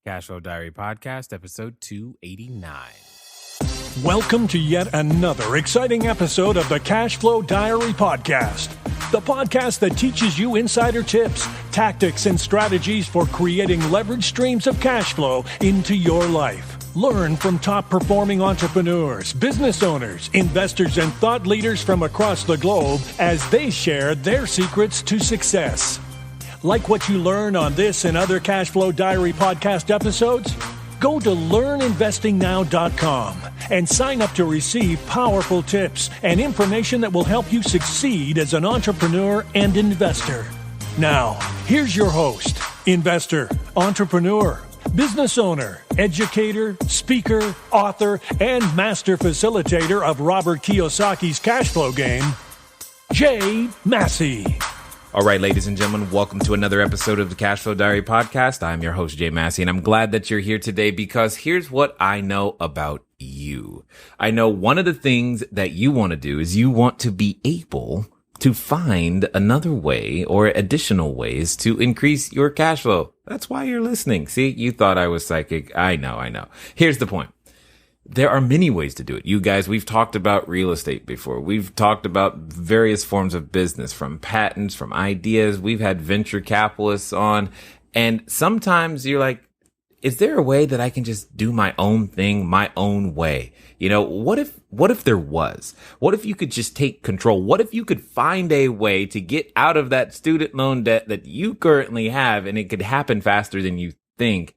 Cashflow Diary Podcast, episode 289. Welcome to yet another exciting episode of the Cashflow Diary Podcast, the podcast that teaches you insider tips, tactics, and strategies for creating leverage streams of cash flow into your life. Learn from top-performing entrepreneurs, business owners, investors, and thought leaders from across the globe as they share their secrets to success. Like what you learn on this and other Cashflow Diary podcast episodes? Go to learninvestingnow.com and sign up to receive powerful tips and information that will help you succeed as an entrepreneur and investor. Now, here's your host, investor, entrepreneur, business owner, educator, speaker, author, and master facilitator of Robert Kiyosaki's cash flow game, Jay Massey. All right, ladies and gentlemen, welcome to another episode of the Cashflow Diary Podcast. I'm your host, Jay Massey, and I'm glad that you're here today because here's what I know about you. I know one of the things that you want to do is you want to be able to find another way or additional ways to increase your cash flow. That's why you're listening. See, you thought I was psychic. I know. Here's the point. There are many ways to do it. You guys, we've talked about real estate before. We've talked about various forms of business, from patents, from ideas. We've had venture capitalists on. And sometimes you're like, is there a way that I can just do my own thing, my own way? You know, what if there was? What if you could just take control? What if you could find a way to get out of that student loan debt that you currently have, and it could happen faster than you think,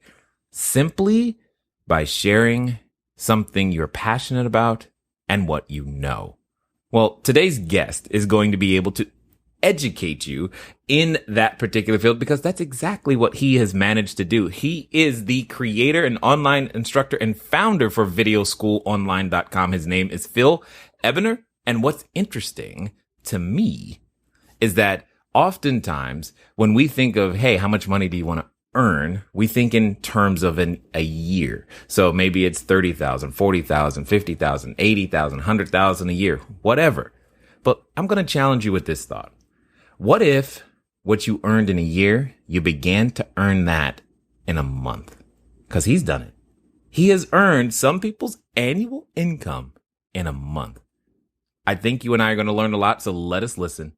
simply by sharing something you're passionate about and what you know? Well, today's guest is going to be able to educate you in that particular field because that's exactly what he has managed to do. He is the creator and online instructor and founder for videoschoolonline.com. His name is Phil Ebiner. And what's interesting to me is that oftentimes when we think of, hey, how much money do you want to earn, we think in terms of a year. So maybe it's 30,000, 40,000, 50,000, 80,000, 100,000 a year, whatever. But I'm going to challenge you with this thought. What if what you earned in a year, you began to earn that in a month? Because he's done it. He has earned some people's annual income in a month. I think you and I are going to learn a lot, so let us listen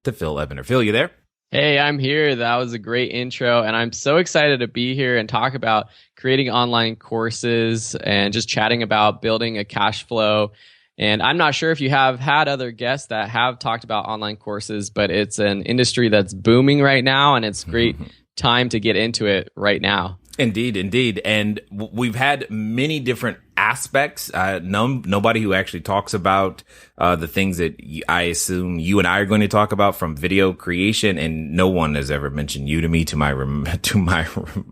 to Phil Ebiner. Phil, you there? Hey, I'm here. That was a great intro, and I'm so excited to be here and talk about creating online courses and just chatting about building a cash flow. And I'm not sure if you have had other guests that have talked about online courses, but it's an industry that's booming right now, and it's great time to get into it right now. Indeed. And we've had many different aspects. Nobody who actually talks about the things that I assume you and I are going to talk about, from video creation, and no one has ever mentioned Udemy to my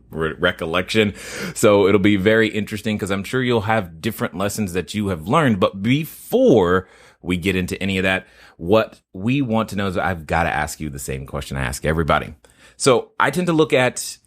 recollection. So it'll be very interesting because I'm sure you'll have different lessons that you have learned. But before we get into any of that, what we want to know is I've got to ask you the same question I ask everybody. So I tend to look at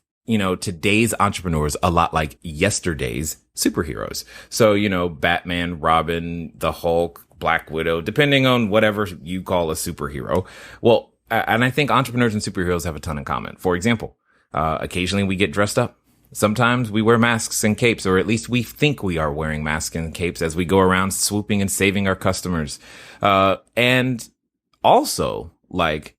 today's entrepreneurs a lot like yesterday's superheroes. So, Batman, Robin, the Hulk, Black Widow, depending on whatever you call a superhero. Well, and I think entrepreneurs and superheroes have a ton in common. For example, occasionally we get dressed up. Sometimes we wear masks and capes, or at least we think we are wearing masks and capes as we go around swooping and saving our customers. And also, like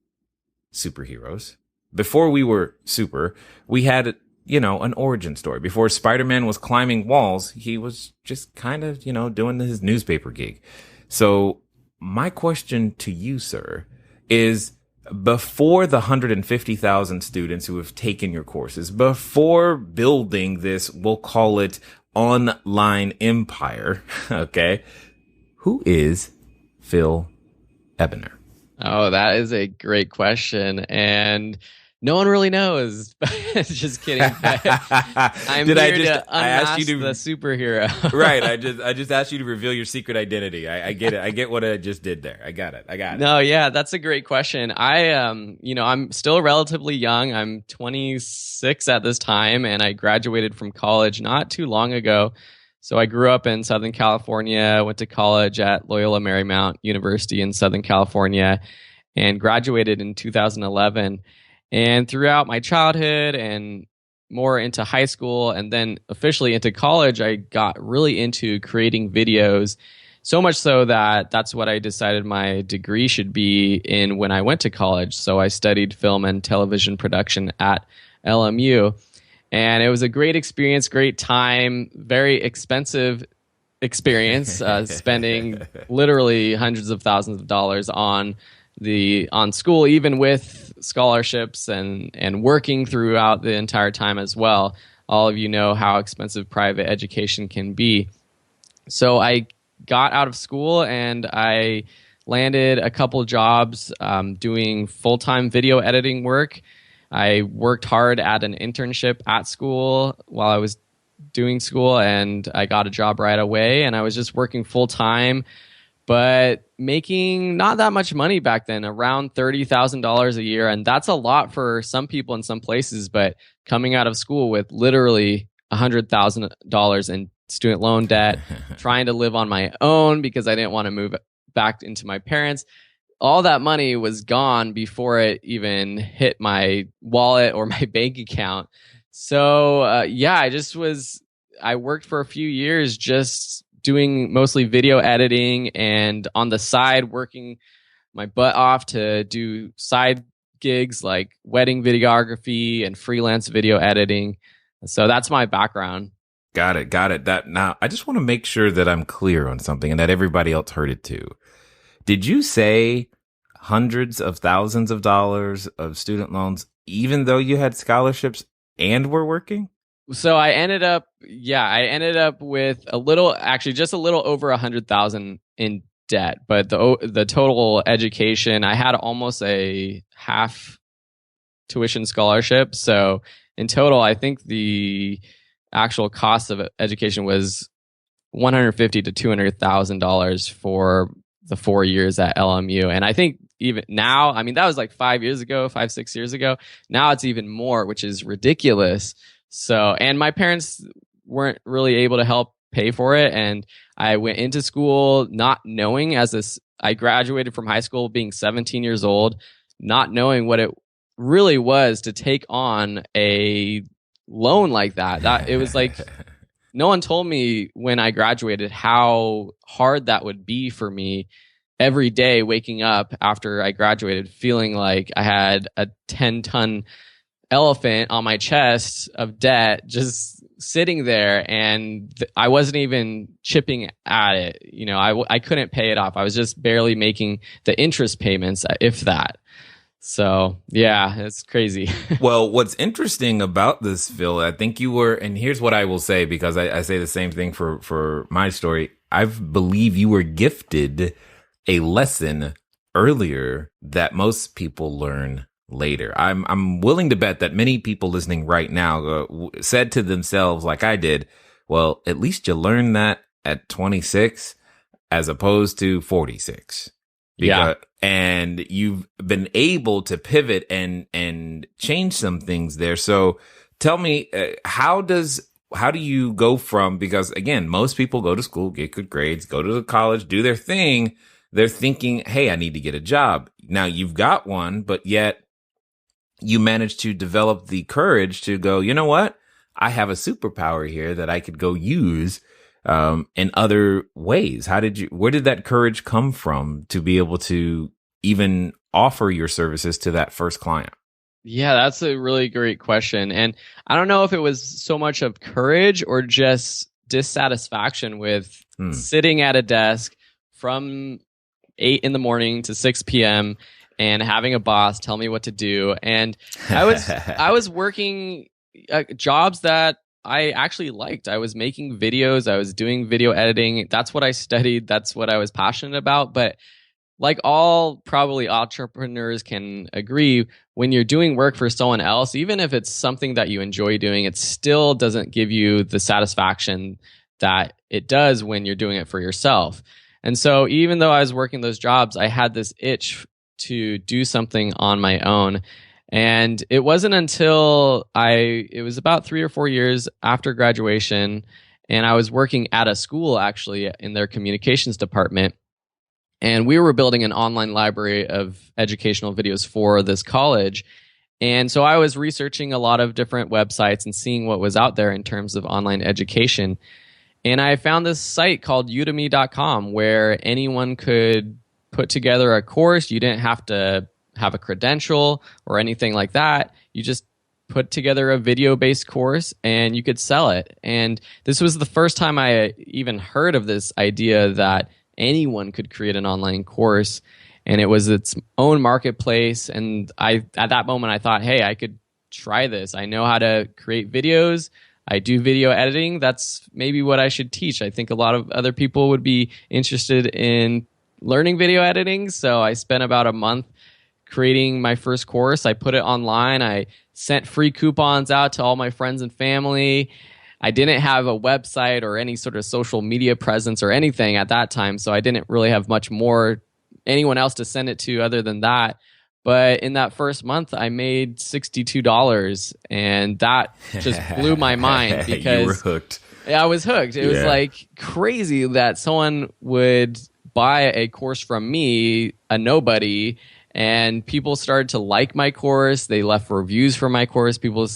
superheroes, before we were super, we had, an origin story. Before Spider-Man was climbing walls, he was just kind of, doing his newspaper gig. So my question to you, sir, is before the 150,000 students who have taken your courses, before building this, we'll call it online empire, okay, who is Phil Ebiner? Oh, that is a great question. And no one really knows. Just kidding. I'm here to unmask the superhero. Right. I just asked you to reveal your secret identity. I get it. I get what I just did there. I got it. No, yeah, that's a great question. I'm still relatively young. I'm 26 at this time, and I graduated from college not too long ago. So I grew up in Southern California, went to college at Loyola Marymount University in Southern California, and graduated in 2011. And throughout my childhood and more into high school and then officially into college, I got really into creating videos. So much so that that's what I decided my degree should be in when I went to college. So I studied film and television production at LMU. And it was a great experience, great time, very expensive experience, spending literally hundreds of thousands of dollars on school, even with scholarships and working throughout the entire time as well. All of you know how expensive private education can be. So I got out of school and I landed a couple jobs doing full-time video editing work. I worked hard at an internship at school while I was doing school, and I got a job right away, and I was just working full-time, but making not that much money back then, around $30,000 a year. And that's a lot for some people in some places, but coming out of school with literally $100,000 in student loan debt, trying to live on my own because I didn't want to move back into my parents', all that money was gone before it even hit my wallet or my bank account. So I worked for a few years just doing mostly video editing, and on the side working my butt off to do side gigs like wedding videography and freelance video editing. So that's my background. Got it. That now I just want to make sure that I'm clear on something and that everybody else heard it too. Did you say hundreds of thousands of dollars of student loans, even though you had scholarships and were working? So I ended up with just a little over 100,000 in debt, but the total education, I had almost a half tuition scholarship. So in total, I think the actual cost of education was $150,000 to $200,000 for the 4 years at LMU. And I think even now, I mean, that was like 6 years ago. Now it's even more, which is ridiculous. So, and my parents weren't really able to help pay for it. And I went into school not knowing I graduated from high school being 17 years old, not knowing what it really was to take on a loan like that. It was like, no one told me when I graduated how hard that would be for me every day waking up after I graduated feeling like I had a 10-ton elephant on my chest of debt just sitting there, and I wasn't even chipping at it. You know, I couldn't pay it off. I was just barely making the interest payments, if that. So yeah, it's crazy. Well, what's interesting about this, Phil, I think you were, and here's what I will say, because I say the same thing for my story. I believe you were gifted a lesson earlier that most people learn later. I'm willing to bet that many people listening right now said to themselves, like I did, well, at least you learned that at 26 as opposed to 46. Yeah. And you've been able to pivot and change some things there. So tell me, how do you go from, because again, most people go to school, get good grades, go to the college, do their thing. They're thinking, hey, I need to get a job. Now you've got one, but yet you managed to develop the courage to go, you know what? I have a superpower here that I could go use in other ways. Where did that courage come from to be able to even offer your services to that first client? Yeah, that's a really great question. And I don't know if it was so much of courage or just dissatisfaction with sitting at a desk from 8 in the morning to 6 p.m. and having a boss tell me what to do. And I was working jobs that I actually liked. I was making videos. I was doing video editing. That's what I studied. That's what I was passionate about. But like all probably entrepreneurs can agree, when you're doing work for someone else, even if it's something that you enjoy doing, it still doesn't give you the satisfaction that it does when you're doing it for yourself. And so even though I was working those jobs, I had this itch to do something on my own. And it wasn't until it was about 3 or 4 years after graduation, and I was working at a school actually in their communications department. And we were building an online library of educational videos for this college. And so I was researching a lot of different websites and seeing what was out there in terms of online education. And I found this site called Udemy.com where anyone could put together a course. You didn't have to have a credential or anything like that. You just put together a video-based course and you could sell it. And this was the first time I even heard of this idea that anyone could create an online course. And it was its own marketplace. And at that moment, I thought, hey, I could try this. I know how to create videos. I do video editing. That's maybe what I should teach. I think a lot of other people would be interested in learning video editing. So I spent about a month creating my first course. I put it online. I sent free coupons out to all my friends and family. I didn't have a website or any sort of social media presence or anything at that time. So I didn't really have much more anyone else to send it to other than that. But in that first month, I made $62, and that just blew my mind because you were hooked. I was hooked. It was like crazy that someone would buy a course from me, a nobody, and people started to like my course. They left reviews for my course. People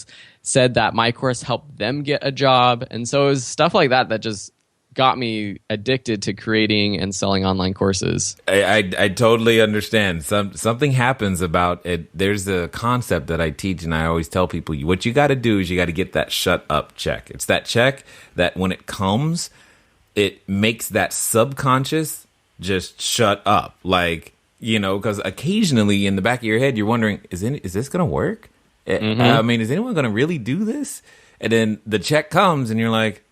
said that my course helped them get a job. And so it was stuff like that that just got me addicted to creating and selling online courses. I totally understand. Something happens about it. There's a concept that I teach, and I always tell people, what you got to do is you got to get that shut up check. It's that check that when it comes, it makes that subconscious just shut up. Like, because occasionally in the back of your head, you're wondering, is this going to work? Mm-hmm. I mean, is anyone going to really do this? And then the check comes and you're like,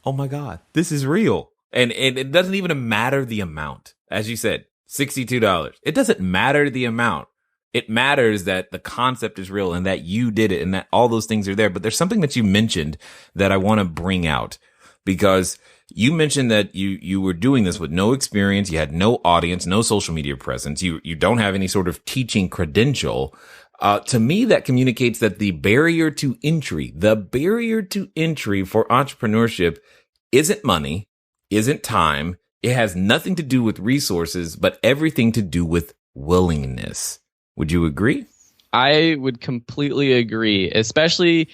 oh my God, this is real. And it doesn't even matter the amount. As you said, $62. It doesn't matter the amount. It matters that the concept is real and that you did it and that all those things are there. But there's something that you mentioned that I want to bring out, because you mentioned that you were doing this with no experience. You had no audience, no social media presence. You don't have any sort of teaching credential. To me, that communicates that the barrier to entry for entrepreneurship isn't money, isn't time. It has nothing to do with resources, but everything to do with willingness. Would you agree? I would completely agree, especially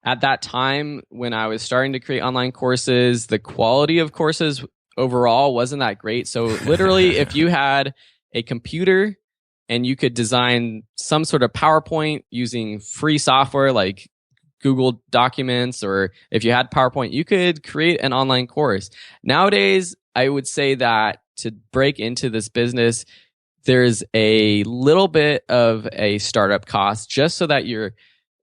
at that time when I was starting to create online courses. The quality of courses overall wasn't that great. So literally, if you had a computer and you could design some sort of PowerPoint using free software like Google Documents, or if you had PowerPoint, you could create an online course. Nowadays, I would say that to break into this business, there's a little bit of a startup cost just so that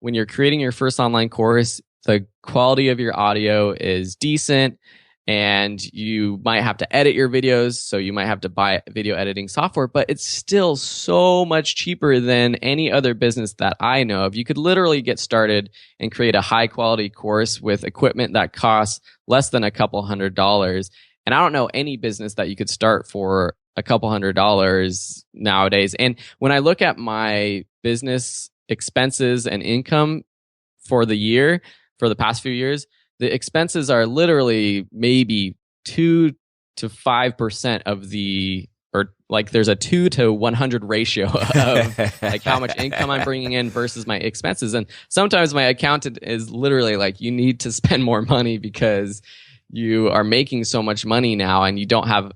when you're creating your first online course, the quality of your audio is decent. And you might have to edit your videos, so you might have to buy video editing software, but it's still so much cheaper than any other business that I know of. You could literally get started and create a high quality course with equipment that costs less than a couple $100. And I don't know any business that you could start for a couple $100 nowadays. And when I look at my business expenses and income for the year, for the past few years, the expenses are literally maybe 2 to 5% of or like there's a 2 to 100 ratio of like how much income I'm bringing in versus my expenses. And sometimes my accountant is literally like, you need to spend more money because you are making so much money now and you don't have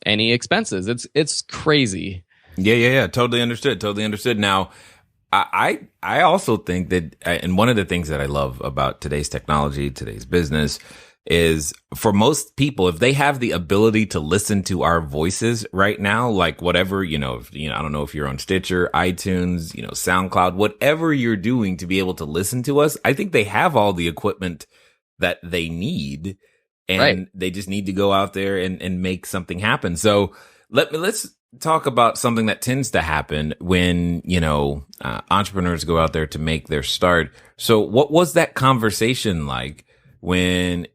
any expenses. It's crazy. Yeah. Totally understood. Now, I also think that, and one of the things that I love about today's technology, today's business, is for most people, if they have the ability to listen to our voices right now, like whatever, I don't know if you're on Stitcher, iTunes, SoundCloud, whatever you're doing to be able to listen to us, I think they have all the equipment that they need, and They just need to go out there and make something happen. So let's talk about something that tends to happen when, entrepreneurs go out there to make their start. So what was that conversation like when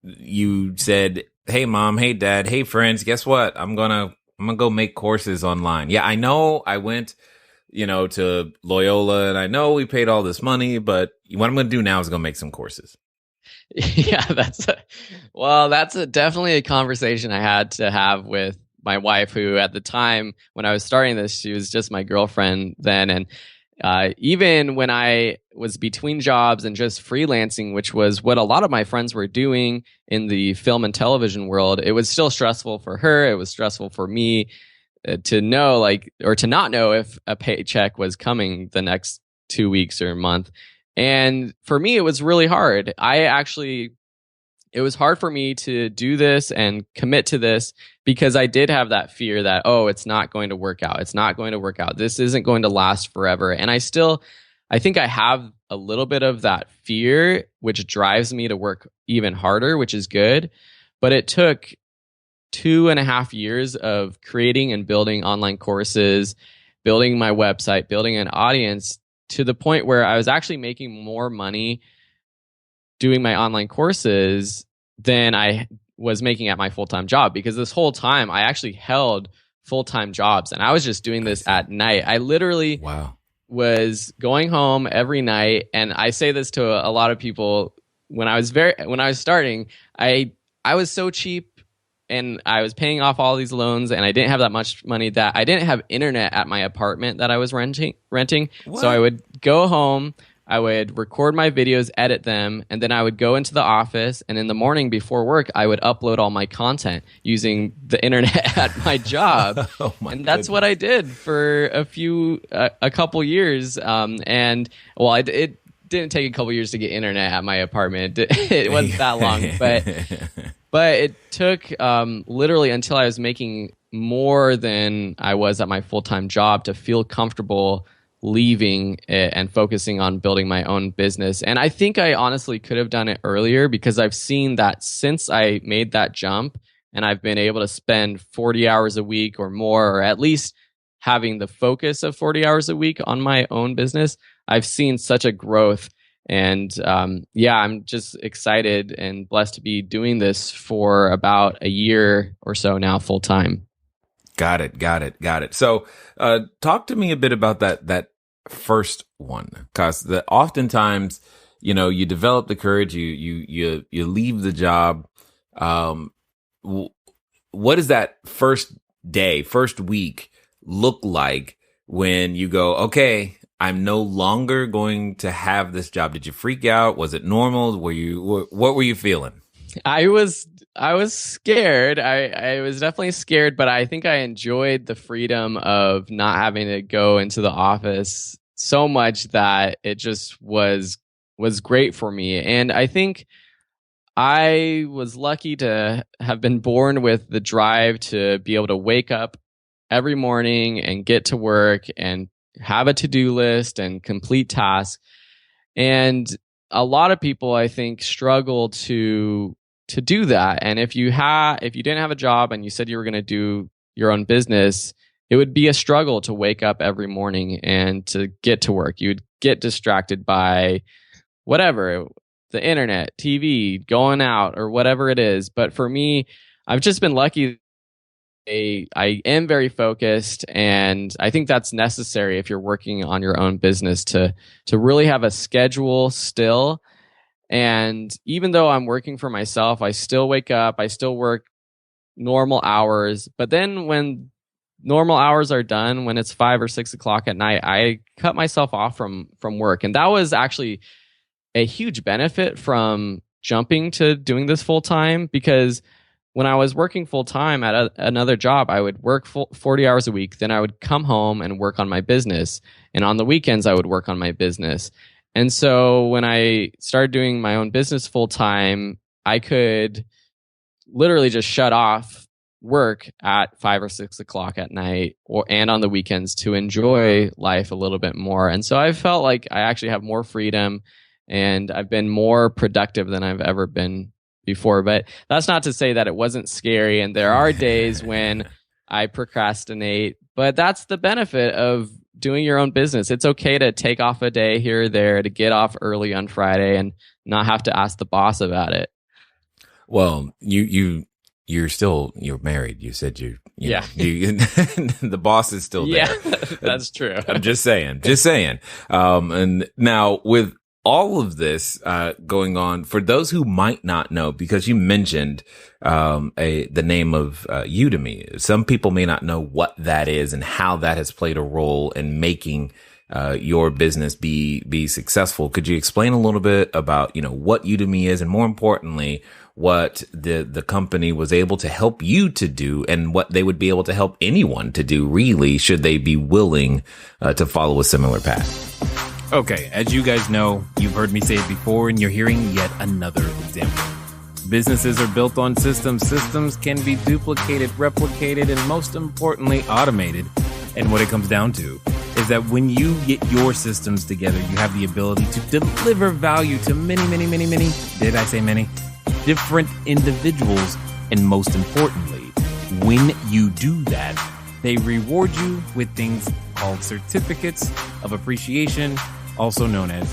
you said, hey, mom, hey, dad, hey, friends, guess what? I'm going to go make courses online. Yeah, I know I went, to Loyola and I know we paid all this money, but what I'm going to do now is go make some courses. Yeah, that's definitely a conversation I had to have with my wife, who at the time when I was starting this, she was just my girlfriend then. And Even when I was between jobs and just freelancing, which was what a lot of my friends were doing in the film and television world, it was still stressful for her. It was stressful for me to know, or to not know if a paycheck was coming the next 2 weeks or a month. And for me, it was really hard. It was hard for me to do this and commit to this because I did have that fear that, oh, it's not going to work out. It's not going to work out. This isn't going to last forever. And I think I have a little bit of that fear, which drives me to work even harder, which is good. But it took 2.5 years of creating and building online courses, building my website, building an audience to the point where I was actually making more money doing my online courses than I was making at my full-time job, because this whole time I actually held full-time jobs and I was just doing this at night. I literally was going home every night, and I say this to a lot of people. When I was starting, I was so cheap and I was paying off all these loans and I didn't have that much money that I didn't have internet at my apartment that I was renting. So I would go home, I would record my videos, edit them, and then I would go into the office, and in the morning before work, I would upload all my content using the internet at my job. And that's what I did for a couple years. It didn't take a couple years to get internet at my apartment. It wasn't that long, but it took literally until I was making more than I was at my full-time job to feel comfortable leaving it and focusing on building my own business. And I think I honestly could have done it earlier, because I've seen that since I made that jump and I've been able to spend 40 hours a week or more, or at least having the focus of 40 hours a week on my own business, I've seen such a growth. And I'm just excited and blessed to be doing this for about a year or so now, full time. Got it. So, talk to me a bit about that first one, because oftentimes, you develop the courage, you leave the job. What does that first day, first week look like when you go, okay, I'm no longer going to have this job? Did you freak out? Was it normal? What were you feeling? I was scared. I was definitely scared, but I think I enjoyed the freedom of not having to go into the office so much that it just was great for me. And I think I was lucky to have been born with the drive to be able to wake up every morning and get to work and have a to-do list and complete tasks. And a lot of people, I think, struggle to do that. And if you didn't have a job and you said you were going to do your own business, it would be a struggle to wake up every morning and to get to work. You would get distracted by whatever, the internet, TV, going out, or whatever it is. But for me, I've just been lucky. I am very focused, and I think that's necessary if you're working on your own business to really have a schedule still. And even though I'm working for myself, I still wake up, I still work normal hours. But then when normal hours are done, when it's 5 or 6 o'clock at night, I cut myself off from work. And that was actually a huge benefit from jumping to doing this full time, because when I was working full time at another job, I would work 40 hours a week. Then I would come home and work on my business. And on the weekends, I would work on my business. And so when I started doing my own business full time, I could literally just shut off work at 5 or 6 o'clock at night and on the weekends to enjoy life a little bit more. And so I felt like I actually have more freedom and I've been more productive than I've ever been before. But that's not to say that it wasn't scary. And there are days when I procrastinate, but that's the benefit of doing your own business. It's okay to take off a day here or there, to get off early on Friday and not have to ask the boss about it. Well, you're married. You said the boss is still there. Yeah, that's true. I'm just saying. And now with all of this going on, for those who might not know, because you mentioned the name of Udemy, some people may not know what that is and how that has played a role in making your business be successful. Could you explain a little bit about, what Udemy is, and more importantly, what the company was able to help you to do, and what they would be able to help anyone to do, really, should they be willing to follow a similar path? Okay, as you guys know, you've heard me say it before, and you're hearing yet another example. Businesses are built on systems. Systems can be duplicated, replicated, and most importantly, automated. And what it comes down to is that when you get your systems together, you have the ability to deliver value to many, did I say many? Different individuals. And most importantly, when you do that, they reward you with things called certificates of appreciation, also known as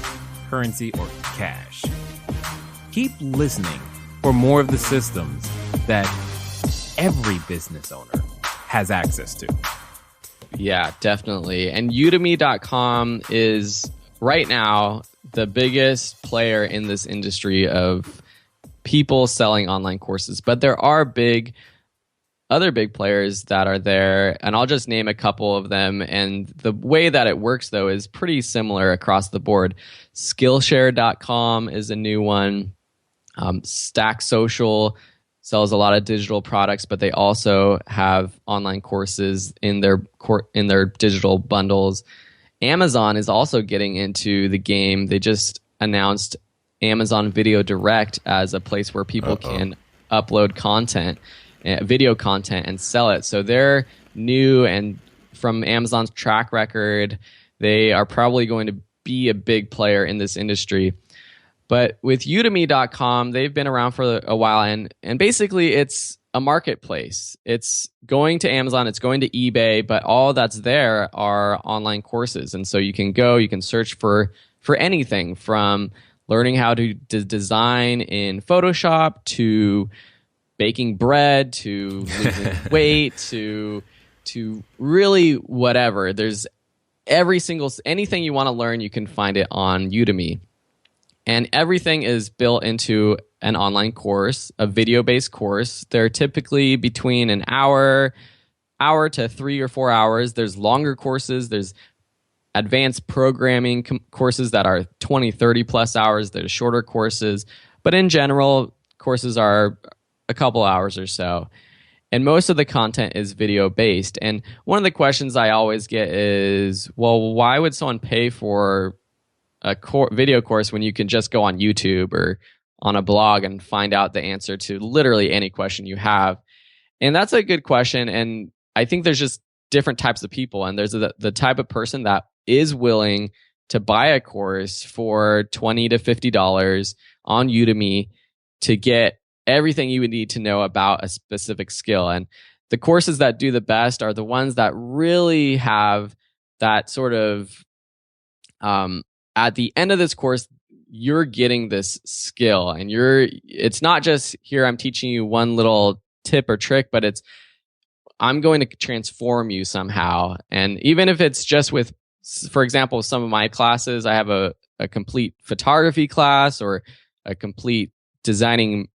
currency or cash. Keep listening for more of the systems that every business owner has access to. Yeah, definitely. And Udemy.com is right now the biggest player in this industry of people selling online courses. But there are other big players that are there, and I'll just name a couple of them. And the way that it works, though, is pretty similar across the board. Skillshare.com is a new one. Stack Social sells a lot of digital products, but they also have online courses in their digital bundles. Amazon is also getting into the game. They just announced Amazon Video Direct as a place where people can upload content, video content, and sell it. So they're new, and from Amazon's track record, they are probably going to be a big player in this industry. But with Udemy.com, they've been around for a while, and basically it's a marketplace. It's going to Amazon, it's going to eBay, but all that's there are online courses. And so you can search for anything from learning how to design in Photoshop, to baking bread, to losing weight, to really whatever. There's anything you want to learn, you can find it on Udemy. And everything is built into an online course, a video-based course. They're typically between an hour to 3 or 4 hours. There's longer courses. There's advanced programming courses that are 20, 30 plus hours. There's shorter courses. But in general, courses are a couple hours or so. And most of the content is video-based. And one of the questions I always get is, well, why would someone pay for a video course when you can just go on YouTube or on a blog and find out the answer to literally any question you have? And that's a good question. And I think there's just different types of people. And there's the type of person that is willing to buy a course for $20 to $50 on Udemy to get everything you would need to know about a specific skill. And the courses that do the best are the ones that really have that sort of at the end of this course, you're getting this skill, and it's not just here, I'm teaching you one little tip or trick, but I'm going to transform you somehow. And even if it's just with, for example, some of my classes, I have a complete photography class or a complete designing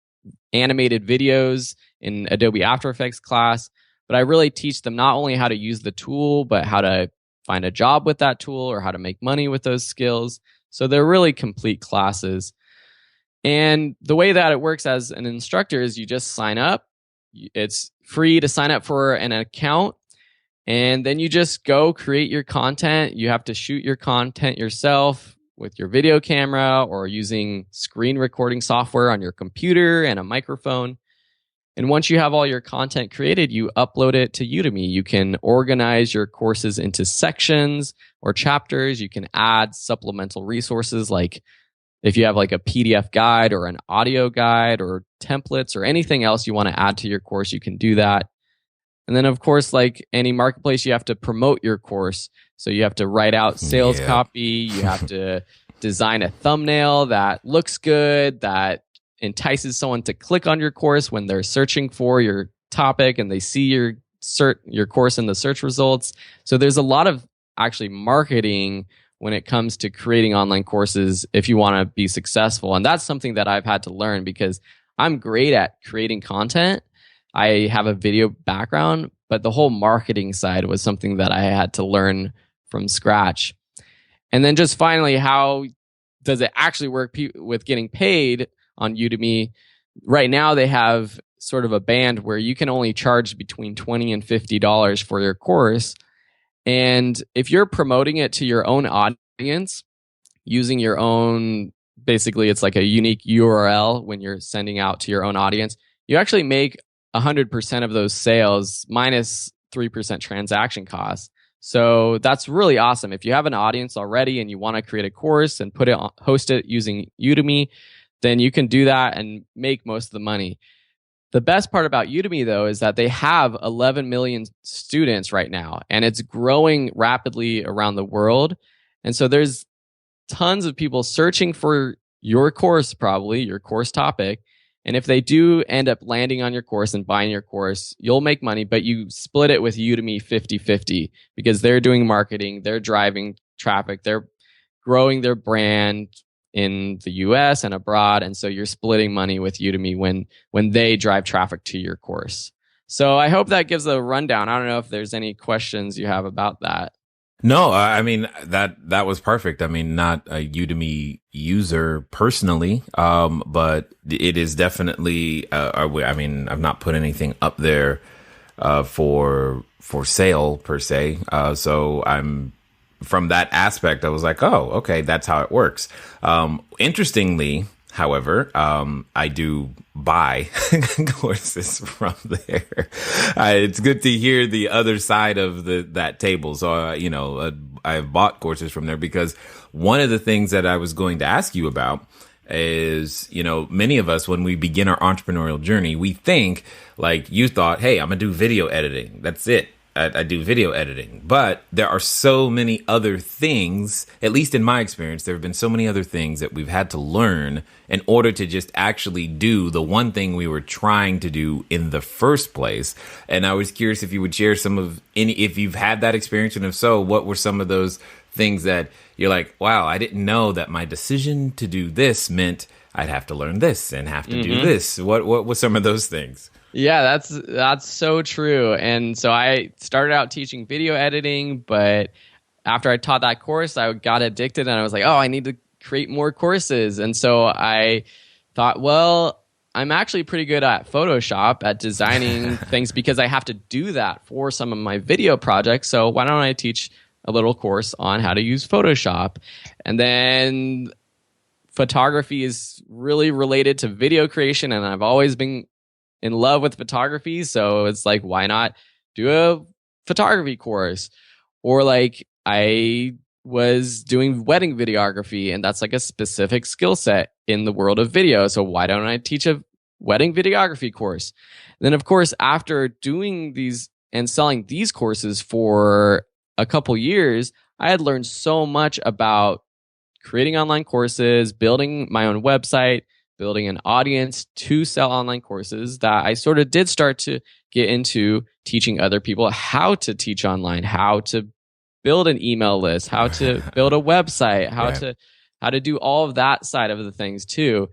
animated videos in Adobe After Effects class, but I really teach them not only how to use the tool, but how to find a job with that tool or how to make money with those skills. So they're really complete classes. And the way that it works as an instructor is you just sign up. It's free to sign up for an account, and then you just go create your content. You have to shoot your content yourself with your video camera or using screen recording software on your computer and a microphone. And once you have all your content created, you upload it to Udemy. You can organize your courses into sections or chapters. You can add supplemental resources, like if you have like a PDF guide or an audio guide or templates or anything else you want to add to your course, you can do that. And then, of course, like any marketplace, you have to promote your course. So you have to write out sales copy. You have to design a thumbnail that looks good, that entices someone to click on your course when they're searching for your topic and they see your course in the search results. So there's a lot of actually marketing when it comes to creating online courses if you want to be successful. And that's something that I've had to learn because I'm great at creating content. I have a video background, but the whole marketing side was something that I had to learn from scratch. And then just finally, how does it actually work with getting paid on Udemy? Right now, they have sort of a band where you can only charge between $20 and $50 for your course. And if you're promoting it to your own audience using your own, basically it's like a unique URL when you're sending out to your own audience, you actually make 100% of those sales minus 3% transaction costs. So that's really awesome. If you have an audience already and you want to create a course and host it using Udemy, then you can do that and make most of the money. The best part about Udemy, though, is that they have 11 million students right now, and it's growing rapidly around the world. And so there's tons of people searching for your course, probably your course topic. And if they do end up landing on your course and buying your course, you'll make money, but you split it with Udemy 50-50 because they're doing marketing, they're driving traffic, they're growing their brand in the US and abroad. And so you're splitting money with Udemy when they drive traffic to your course. So I hope that gives a rundown. I don't know if there's any questions you have about that. No, I mean, that was perfect. I mean, not a Udemy user personally, but it is definitely, I mean, I've not put anything up there, for sale per se. So I'm, from that aspect, I was like, oh, okay, that's how it works. Interestingly, however, I do buy courses from there. It's good to hear the other side of that table. So, I've bought courses from there because one of the things that I was going to ask you about is, many of us, when we begin our entrepreneurial journey, we think like you thought, hey, I'm going to do video editing. That's it. I do video editing, but there are so many other things, at least in my experience, there have been so many other things that we've had to learn in order to just actually do the one thing we were trying to do in the first place. And I was curious if you would share if you've had that experience, and if so, what were some of those things that you're like, wow, I didn't know that my decision to do this meant I'd have to learn this and have to do this. What were some of those things? Yeah, that's so true. And so I started out teaching video editing, but after I taught that course, I got addicted and I was like, oh, I need to create more courses. And so I thought, well, I'm actually pretty good at Photoshop, at designing things, because I have to do that for some of my video projects. So why don't I teach a little course on how to use Photoshop? And then photography is really related to video creation, and I've always been in love with photography. So it's like, why not do a photography course? Or like I was doing wedding videography, and that's like a specific skill set in the world of video. So why don't I teach a wedding videography course? And then of course, after doing these and selling these courses for a couple years, I had learned so much about creating online courses, building my own website, building an audience to sell online courses, that I sort of did start to get into teaching other people how to teach online, how to build an email list, how to build a website, how to do all of that side of the things too.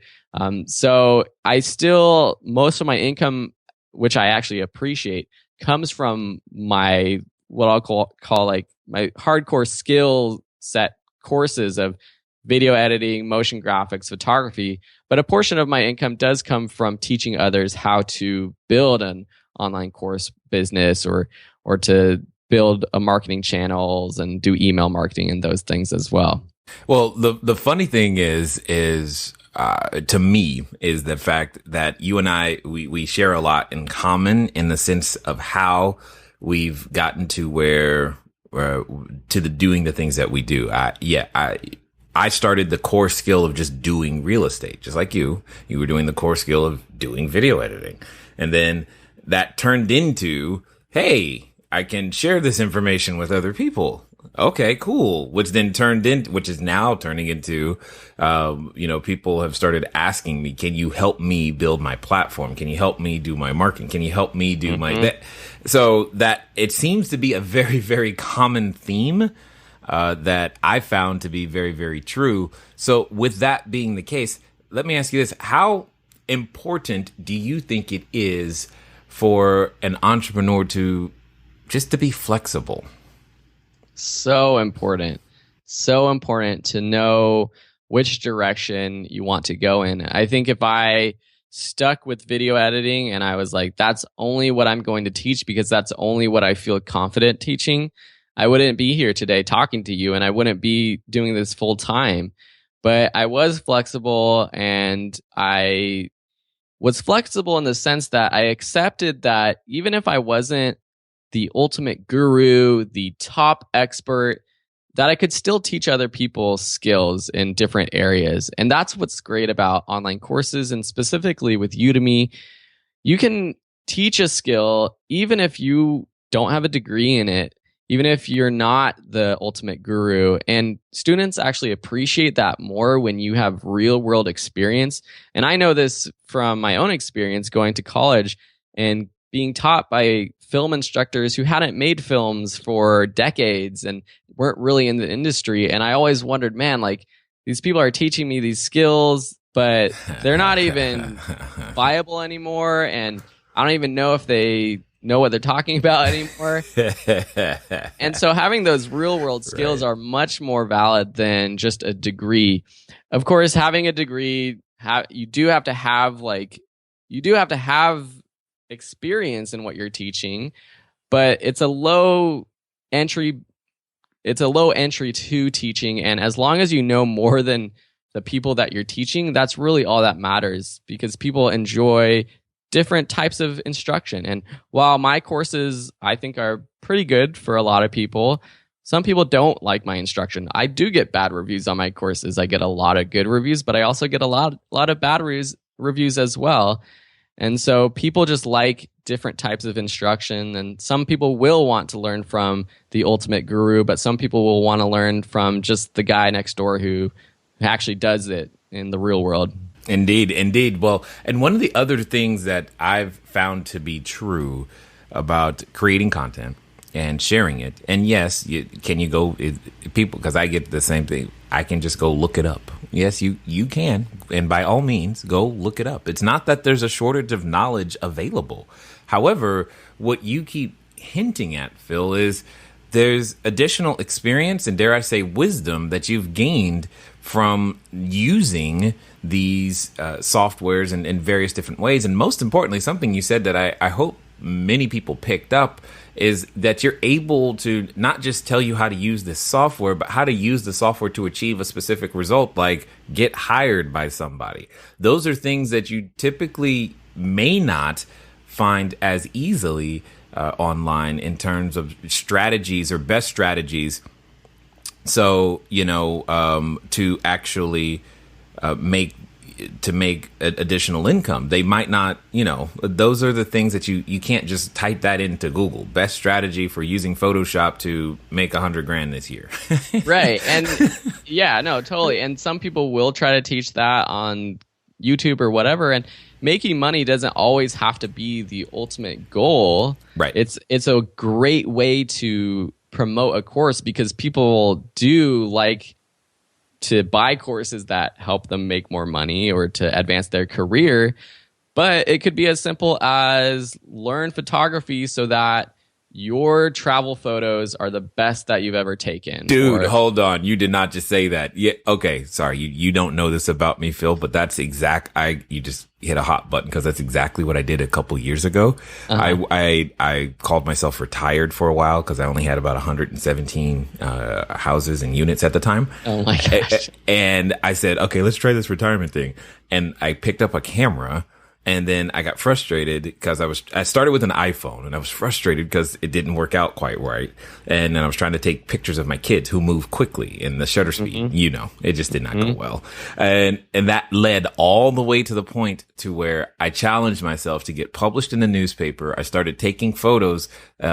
So I still, most of my income, which I actually appreciate, comes from my, what I'll call like my hardcore skill set courses of video editing, motion graphics, photography. But a portion of my income does come from teaching others how to build an online course business or to build a marketing channels and do email marketing and those things as well. Well, the funny thing is to me is the fact that you and I, we share a lot in common in the sense of how we've gotten to doing the things that we do. I started the core skill of just doing real estate, just like you were doing the core skill of doing video editing. And then that turned into, hey, I can share this information with other people. Okay, cool. Which is now turning into, people have started asking me, can you help me build my platform? Can you help me do my marketing? Can you help me do that? So that it seems to be a very, very common theme that I found to be very, very true. So with that being the case, let me ask you this. How important do you think it is for an entrepreneur to be flexible? So important. so important to know which direction you want to go in. I think if I stuck with video editing and I was like, that's only what I'm going to teach because that's only what I feel confident teaching, I wouldn't be here today talking to you and I wouldn't be doing this full time. But I was flexible, and I was flexible in the sense that I accepted that even if I wasn't the ultimate guru, the top expert, that I could still teach other people skills in different areas. And that's what's great about online courses, and specifically with Udemy. You can teach a skill even if you don't have a degree in it, even if you're not the ultimate guru. And students actually appreciate that more when you have real world experience. And I know this from my own experience going to college and being taught by film instructors who hadn't made films for decades and weren't really in the industry. And I always wondered, man, like, these people are teaching me these skills, but they're not even viable anymore. And I don't even know if they know what they're talking about anymore. And so having those real world skills are much more valid than just a degree. Of course, having a degree, you do have to have experience in what you're teaching, but it's a low entry to teaching. And as long as you know more than the people that you're teaching, that's really all that matters, because people enjoy different types of instruction. And while my courses, I think, are pretty good for a lot of people, some people don't like my instruction. I do get bad reviews on my courses. I get a lot of good reviews, but I also get a lot of bad reviews as well. And so people just like different types of instruction. And some people will want to learn from the ultimate guru, but some people will want to learn from just the guy next door who actually does it in the real world. Indeed. Well, and one of the other things that I've found to be true about creating content and sharing it, and yes, can you go, people, because I get the same thing, I can just go look it up. Yes, you can, and by all means, go look it up. It's not that there's a shortage of knowledge available. However, what you keep hinting at, Phil, is there's additional experience and, dare I say, wisdom that you've gained from using these softwares in various different ways. And most importantly, something you said that I hope many people picked up is that you're able to not just tell you how to use this software, but how to use the software to achieve a specific result, like get hired by somebody. Those are things that you typically may not find as easily online in terms of strategies or best strategies. So, to actually make additional income. They might not, those are the things that you can't just type that into Google. Best strategy for using Photoshop to make $100,000 this year. Right. And yeah, no, totally. And some people will try to teach that on YouTube or whatever. And making money doesn't always have to be the ultimate goal. Right. It's a great way to promote a course, because people do like to buy courses that help them make more money or to advance their career. But it could be as simple as learn photography so that your travel photos are the best that you've ever taken. Dude, hold on. You did not just say that. Yeah. Okay. Sorry. You don't know this about me, Phil, but that's you just hit a hot button, because that's exactly what I did a couple years ago. Uh-huh. I called myself retired for a while because I only had about 117 houses and units at the time. Oh my gosh. And I said, okay, let's try this retirement thing. And I picked up a camera. And then I got frustrated because I started with an iPhone, and I was frustrated because it didn't work out quite right. And then I was trying to take pictures of my kids who move quickly in the shutter speed. Mm-hmm. It just did not go well. And that led all the way to the point to where I challenged myself to get published in the newspaper. I started taking photos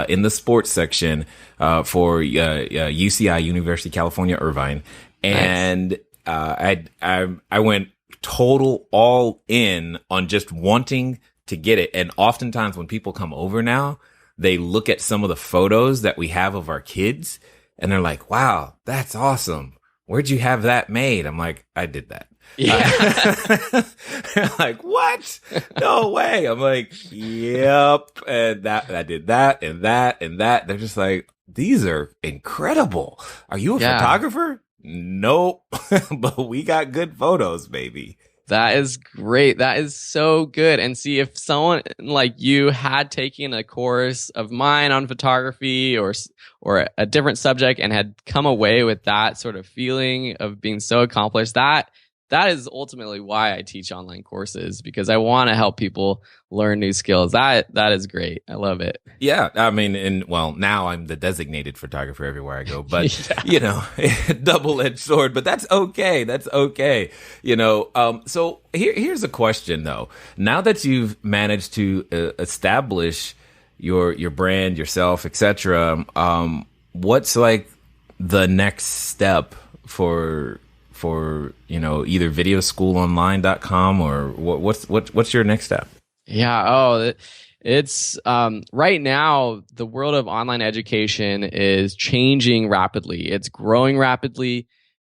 in the sports section for UCI, University of California, Irvine. And I went total all in on just wanting to get it. And oftentimes when people come over now, they look at some of the photos that we have of our kids and they're like, wow, that's awesome. Where'd you have that made? I'm like, I did that. Yeah. Like, what? No way. I'm like, yep. And that I did that and that and that. They're just like, these are incredible. Are you a photographer? Nope. But we got good photos, baby. That is great. That is so good. And see, if someone like you had taken a course of mine on photography or a different subject and had come away with that sort of feeling of being so accomplished, that is ultimately why I teach online courses, because I want to help people learn new skills. That is great. I love it. Yeah. I mean, now I'm the designated photographer everywhere I go, but you know, double-edged sword, but that's okay. That's okay. You know, so here's a question though. Now that you've managed to establish your brand, yourself, etc., what's like the next step for you know, either videoschoolonline.com or what's your next step? Yeah. It's right now the world of online education is changing rapidly. It's growing rapidly,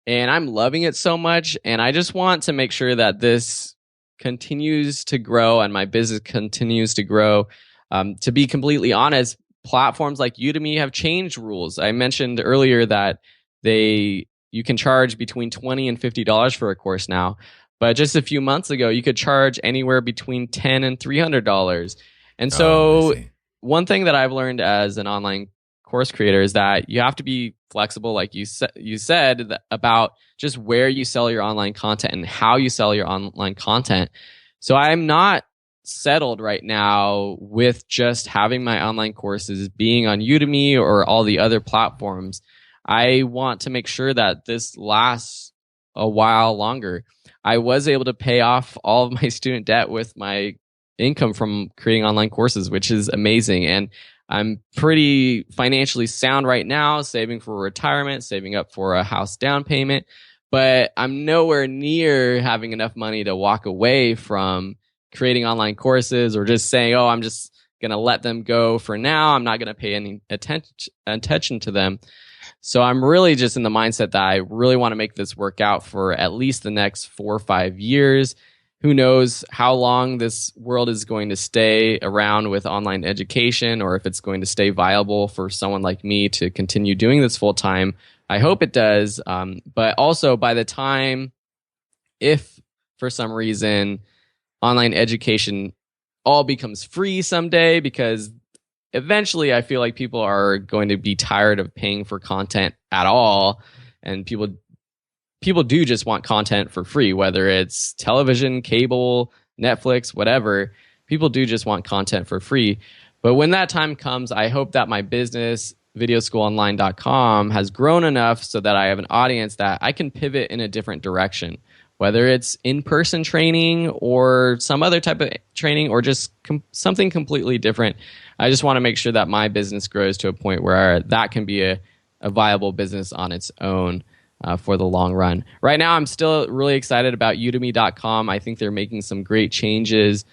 and I'm loving it so much. And I just want to make sure that this continues to grow and my business continues to grow. To be completely honest, platforms like Udemy have changed rules. I mentioned earlier that you can charge between $20 and $50 for a course now. But just a few months ago, you could charge anywhere between $10 and $300. And so one thing that I've learned as an online course creator is that you have to be flexible, like you said, about just where you sell your online content and how you sell your online content. So I'm not settled right now with just having my online courses being on Udemy or all the other platforms. I want to make sure that this lasts a while longer. I was able to pay off all of my student debt with my income from creating online courses, which is amazing. And I'm pretty financially sound right now, saving for retirement, saving up for a house down payment. But I'm nowhere near having enough money to walk away from creating online courses or just saying, oh, I'm just going to let them go for now. I'm not going to pay any attention to them. So I'm really just in the mindset that I really want to make this work out for at least the next 4 or 5 years. Who knows how long this world is going to stay around with online education, or if it's going to stay viable for someone like me to continue doing this full time. I hope it does. But also by the time, if for some reason online education all becomes free someday, because eventually I feel like people are going to be tired of paying for content at all, and people do just want content for free, whether it's television, cable, Netflix, whatever. People do just want content for free. But when that time comes, I hope that my business, videoschoolonline.com, has grown enough so that I have an audience that I can pivot in a different direction, whether it's in-person training or some other type of training or just something completely different. I just want to make sure that my business grows to a point where that can be a viable business on its own for the long run. Right now, I'm still really excited about Udemy.com. I think they're making some great changes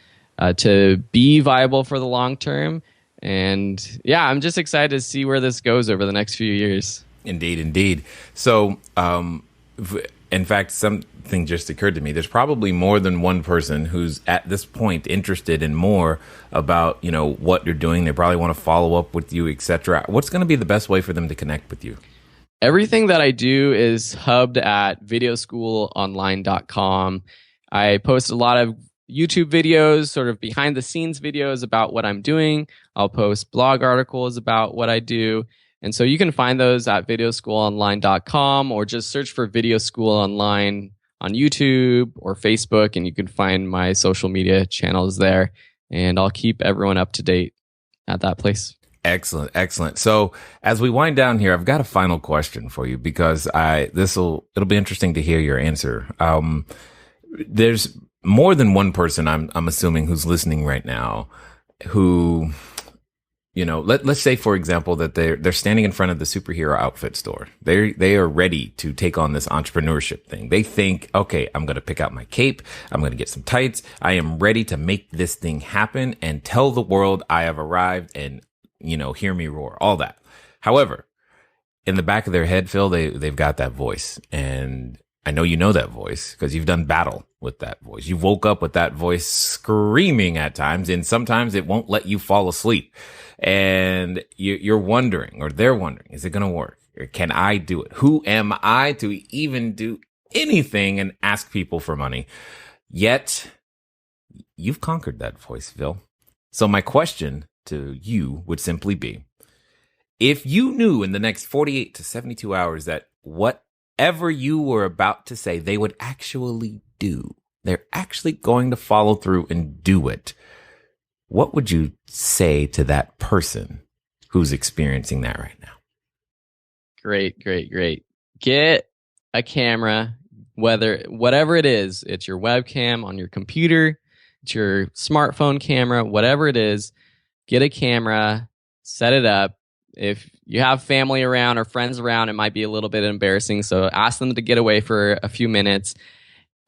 to be viable for the long term. And yeah, I'm just excited to see where this goes over the next few years. Indeed. So, in fact, something just occurred to me. There's probably more than one person who's at this point interested in more about, you know, what you're doing. They probably want to follow up with you, etc. What's going to be the best way for them to connect with you? Everything that I do is hubbed at videoschoolonline.com. I post a lot of YouTube videos, sort of behind the scenes videos about what I'm doing. I'll post blog articles about what I do. And so you can find those at videoschoolonline.com, or just search for Video School Online on YouTube or Facebook, and you can find my social media channels there. And I'll keep everyone up to date at that place. Excellent. So as we wind down here, I've got a final question for you, because it'll be interesting to hear your answer. There's more than one person, I'm assuming, who's listening right now who, you know, let's say, for example, that they're standing in front of the superhero outfit store. They are ready to take on this entrepreneurship thing. They think, okay, I'm going to pick out my cape. I'm going to get some tights. I am ready to make this thing happen and tell the world I have arrived, and, you know, hear me roar, all that. However, in the back of their head, Phil, they've got that voice. And I know you know that voice because you've done battle with that voice. You woke up with that voice screaming at times, and sometimes it won't let you fall asleep. And you're wondering, or they're wondering, is it going to work? Or can I do it? Who am I to even do anything and ask people for money? Yet, you've conquered that voice, Phil. So my question to you would simply be, if you knew in the next 48 to 72 hours that whatever you were about to say, they would actually do, they're actually going to follow through and do it, what would you say to that person who's experiencing that right now? Great. Get a camera, whatever it is. It's your webcam on your computer, it's your smartphone camera, whatever it is. Get a camera, set it up. If you have family around or friends around, it might be a little bit embarrassing. So ask them to get away for a few minutes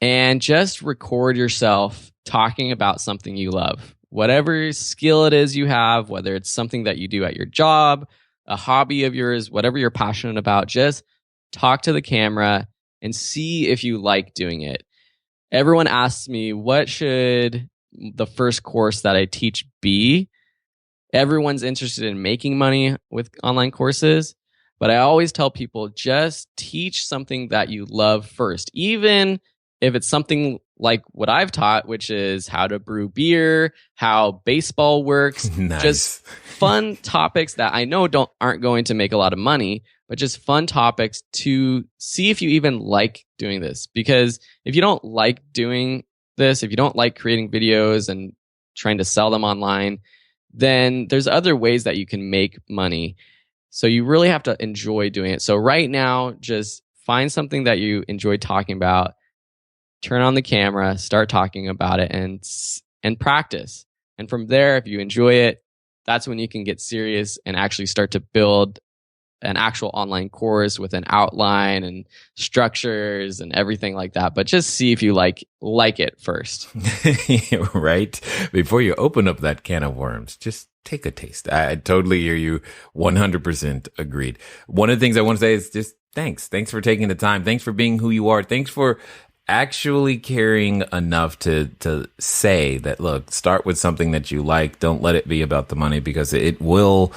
and just record yourself talking about something you love. Whatever skill it is you have, whether it's something that you do at your job, a hobby of yours, whatever you're passionate about, just talk to the camera and see if you like doing it. Everyone asks me, what should the first course that I teach be? Everyone's interested in making money with online courses, but I always tell people, just teach something that you love first. Even if it's something like what I've taught, which is how to brew beer, how baseball works, Nice. Just fun topics that I know aren't going to make a lot of money, but just fun topics to see if you even like doing this. Because if you don't like doing this, if you don't like creating videos and trying to sell them online, then there's other ways that you can make money. So you really have to enjoy doing it. So right now, just find something that you enjoy talking about, turn on the camera, start talking about it, and practice. And from there, if you enjoy it, that's when you can get serious and actually start to build an actual online course with an outline and structures and everything like that. But just see if you like it first. Right? Before you open up that can of worms, just take a taste. I totally hear you. 100% agreed. One of the things I want to say is just thanks. Thanks for taking the time. Thanks for being who you are. Thanks for actually caring enough to say that, look, start with something that you like. Don't let it be about the money, because it will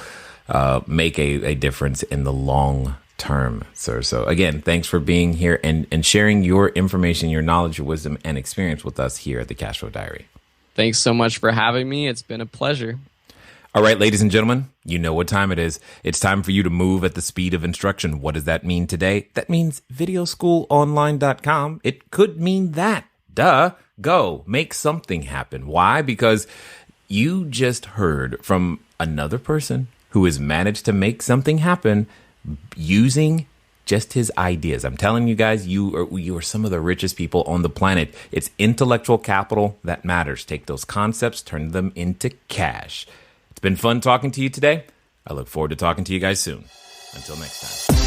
make a difference in the long term, sir. So again, thanks for being here and sharing your information, your knowledge, your wisdom, and experience with us here at the Cashflow Diary. Thanks so much for having me. It's been a pleasure. All right, ladies and gentlemen, you know what time it is. It's time for you to move at the speed of instruction. What does that mean today? That means videoschoolonline.com. It could mean that. Duh. Go. Make something happen. Why? Because you just heard from another person who has managed to make something happen using just his ideas. I'm telling you guys, you are some of the richest people on the planet. It's intellectual capital that matters. Take those concepts, turn them into cash. It's been fun talking to you today. I look forward to talking to you guys soon. Until next time.